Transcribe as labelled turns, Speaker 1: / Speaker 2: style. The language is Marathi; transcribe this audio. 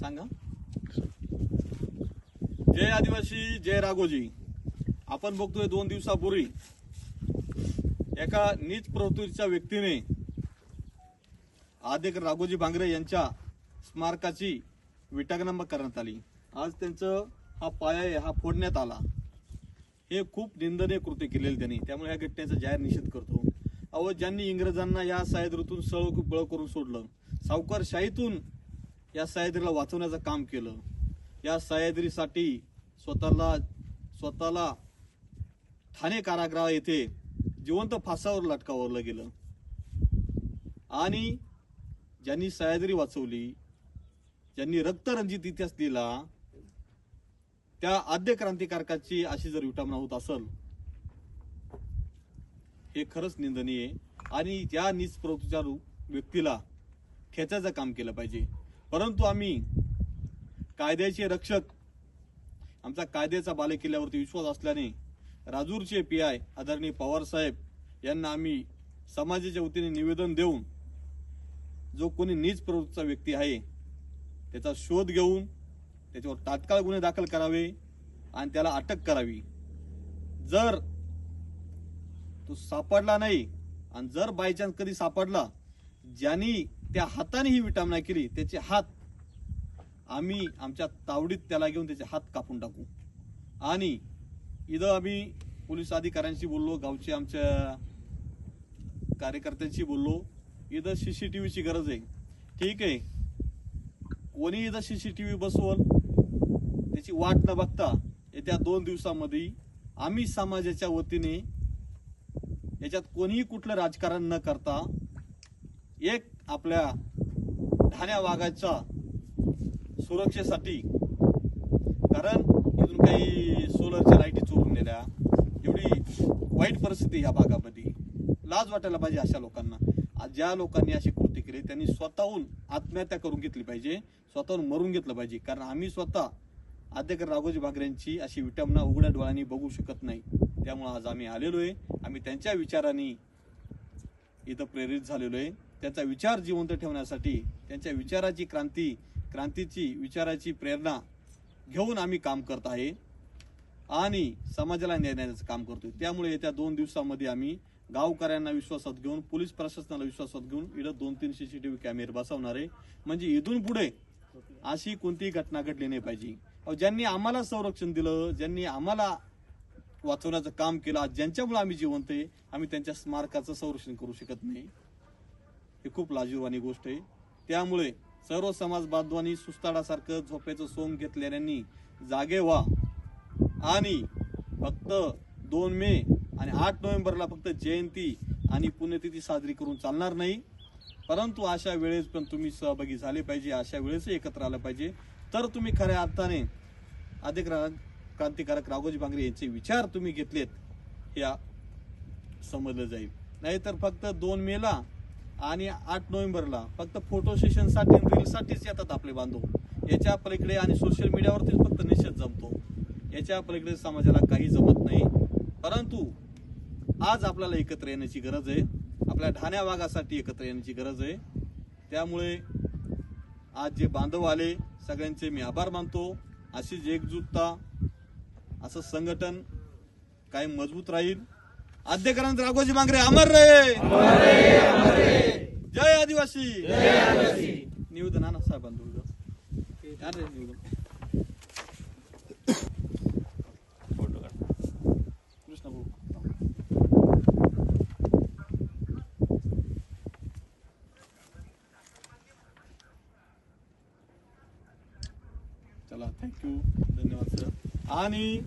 Speaker 1: सांगा. जय आदिवासी जय राघोजी. आपण बघतोय 2 दिवसापूर्वी एका नीच प्रवृत्तीच्या व्यक्तीने आदिक राघोजी भांगरे यांच्या स्मारकाची विटांगना करण्यात आली. आज त्यांचं हा पाया आहे हा फोडण्यात आला. हे खूप निंदनीय कृत्य केलेले त्यांनी. त्यामुळे या घटनेचा जाहीर निषेध करतो. अहो, ज्यांनी इंग्रजांना या सह्याद्रीतून बळ करून सोडलं, सावकारशाहीतून या सह्याद्रीला वाचवण्याचं काम केलं, या सह्याद्रीसाठी स्वतःला ठाणे कारागृह येथे जिवंत फासावर लटकावलं गेलं. आणि ज्यांनी सह्याद्री वाचवली, ज्यांनी रक्तरंजित इतिहास दिला, त्या आद्य क्रांतिकारकाची अशी जर विटंबना होत असेल, हे खरंच निंदनीय आहे. आणि या नीच प्रवृत्तीच्या व्यक्तीला खेचायचं काम केलं पाहिजे. परंतु आम्ही कायद्याचे रक्षक, आमचा कायद्याचा बालेकिल्ल्यावरती विश्वास असल्याने राजूरचे PI आदरणीय पवार साहेब यांना आम्ही समाजाच्या वतीने निवेदन देऊन जो कोणी नीच प्रवृत्तीचा व्यक्ती आहे त्याचा शोध घेऊन त्याच्यावर तात्काळ गुन्हे दाखल करावे आणि त्याला अटक करावी. जर तो सापडला नाही आणि जर बाय चान्स कधी सापडला, ज्यांनी त्या हाताने ही विटंबना केली त्याचे हात आम्ही आमच्या तावडीत त्याला घेऊन त्याचे हात कापून टाकू. आणि इथं आम्ही पोलीस अधिकाऱ्यांशी बोललो, गावचे आमच्या कार्यकर्त्यांशी बोललो. इथं CCTVची गरज आहे. ठीक आहे, कोणी इथं CCTV बसवल त्याची वाट न बघता येत्या 2 दिवसामध्ये आम्ही समाजाच्या वतीने याच्यात कोणीही कुठलं राजकारण न करता एक आपल्या ठाण्या वाघाच्या सुरक्षेसाठी, कारण इथून काही सोलरच्या लाईटी चोरून नेल्या, एवढी वाईट परिस्थिती या भागामध्ये. लाज वाटायला पाहिजे अशा लोकांना. ज्या लोकांनी अशी कृती केली त्यांनी स्वतःहून आत्महत्या करून घेतली पाहिजे, स्वतःहून मरून घेतलं पाहिजे. कारण आम्ही स्वतः आद्य राघोजी भांगरेंची अशी विटंबना उघड्या डोळ्यांनी बघू शकत नाही. त्यामुळे आज आम्ही आलेलो आहे. आम्ही त्यांच्या विचारांनी इथं प्रेरित झालेलो आहे. त्यांचा विचार जिवंत ठेवण्यासाठी, त्यांच्या विचाराची क्रांतीची विचाराची प्रेरणा घेऊन आम्ही काम करत आहे आणि समाजाला न्याय देण्याचं काम करतोय. त्यामुळे येत्या 2 दिवसामध्ये आम्ही गावकऱ्यांना विश्वासात घेऊन, पोलीस प्रशासनाला विश्वासात घेऊन इथं 2-3 CCTV कॅमेरे बसवणार आहे. म्हणजे इथून पुढे अशी कोणतीही घटना घडली नाही पाहिजे. ज्यांनी आम्हाला संरक्षण दिलं, ज्यांनी आम्हाला वाचवण्याचं काम केलं, ज्यांच्यामुळे आम्ही जिवंत आहे, आम्ही त्यांच्या स्मारकाचं संरक्षण करू शकत नाही. ही खूप लाजीरवाणी गोष्ट आहे. त्यामुळे सर्व समाज बांधवांनी सुस्ताडासारखं झोपेचं सोंग घेतलेल्यांनी जागे व्हा आणि फक्त 2 मे आणि 8 नोव्हेंबरला फक्त जयंती आणि पुण्यतिथी साजरी करून चालणार नाही. परंतु अशा वेळेस पण तुम्ही सहभागी झाले पाहिजे. अशा वेळेस एकत्र आलं पाहिजे. तर तुम्ही खऱ्या अर्थाने आद्य क्रांतिकारक राघोजी भांगरे यांचे विचार तुम्ही घेतलेत हे समजलं जाईल. नाहीतर फक्त 2 मेला आणि 8 नोव्हेंबरला फक्त फोटो सेशनसाठी, रीलसाठीच येतात आपले बांधव. याच्या पलीकडे आणि सोशल मीडियावरतीच फक्त निषेध जमतो. याच्या पलीकडे समाजाला काही जमत नाही. परंतु आज आपल्याला एकत्र येण्याची गरज आहे. आपल्या ठाण्या वाघासाठी एकत्र येण्याची गरज आहे. त्यामुळे आज जे बांधव आले सगळ्यांचे मी आभार मानतो. अशीच एकजुटता, असं संघटन कायम मजबूत राहील. आद्य क्रांती राघोजी भांगरे अमर रहे. जय आदिवासी. निवेदन आणा साहेबांना. निवेदन कृष्ण भाऊ. चला, थँक्यू, धन्यवाद सर. आणि